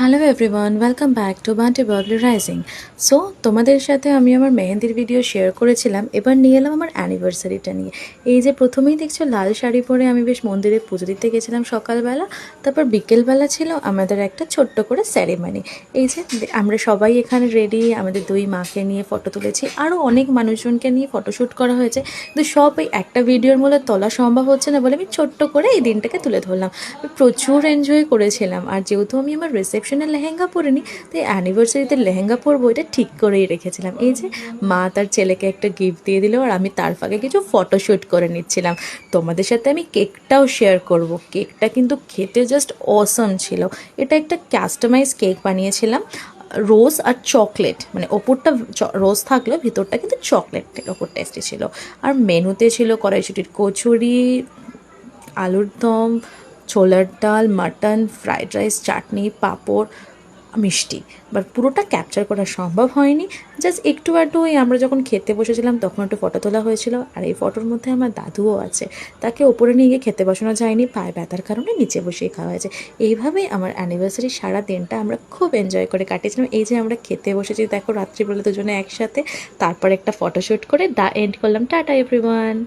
Hello everyone, welcome back to Bunty Babli rising. So তোমাদের সাথে আমি আমার মেহেন্দির ভিডিও শেয়ার করেছিলাম, এবার নিয়ে এলাম আমার অ্যানিভার্সারিটা নিয়ে। এই যে প্রথমেই দেখছো লাল শাড়ি পরে আমি বেশ মন্দিরে পুজো দিতে গেছিলাম সকালবেলা, তারপর বিকেলবেলা ছিল আমাদের একটা ছোট্ট করে সেরেমনি। এই যে আমরা সবাই এখানে রেডি, আমাদের দুই মাকে নিয়ে ফটো তুলেছি, আরও অনেক মানুষজনকে নিয়ে ফটোশ্যুট করা হয়েছে, কিন্তু সব এই একটা ভিডিওর মূলে তোলা সম্ভব হচ্ছে না বলে আমি ছোট্ট করে এই দিনটাকে তুলে ধরলাম। প্রচুর এনজয় করেছিলাম। আর যেহেতু আমি আমার রিসেপশনের লেহেঙ্গা পরিনি, তাই অ্যানিভার্সারিতে লেহেঙ্গা পরবো এটা ঠিক করেই রেখেছিলাম। এই যে মা তার ছেলেকে একটা গিফট দিয়ে দিল, আর আমি তার ফাঁকে কিছু ফটোশ্যুট করে নিচ্ছিলাম। তোমাদের সাথে আমি কেকটাও শেয়ার করব। কেকটা কিন্তু খেতে জাস্ট অসম ছিল। এটা একটা কাস্টমাইজ কেক বানিয়েছিলাম, রোজ আর চকলেট, মানে ওপরটা রোজ থাকলেও ভিতরটা কিন্তু চকলেটের ওপর টেস্টি ছিল। আর মেনুতে ছিল কড়াইশুটির কচুরি, আলুর দম, ছোলার ডাল, মাটন, ফ্রাইড রাইস, চাটনি, পাঁপড়, মিষ্টি। বাট পুরোটা ক্যাপচার করা সম্ভব হয়নি, জাস্ট একটু আধটু ওই আমরা যখন খেতে বসেছিলাম তখন একটু ফটো তোলা হয়েছিল। আর এই ফটোর মধ্যে আমার দাদুও আছে, তাকে ওপরে নিয়ে গিয়ে খেতে বসানো যায়নি, পায়ে ব্যথার কারণে নিচে বসেই খাওয়া হয়েছে। এইভাবেই আমার অ্যানিভার্সারির সারা দিনটা আমরা খুব এনজয় করে কাটিয়েছিলাম। এই যে আমরা খেতে বসেছি দেখো রাত্রিবেলা দুজনে একসাথে, তারপর একটা ফটোশ্যুট করে এন্ড করলাম। Tata everyone.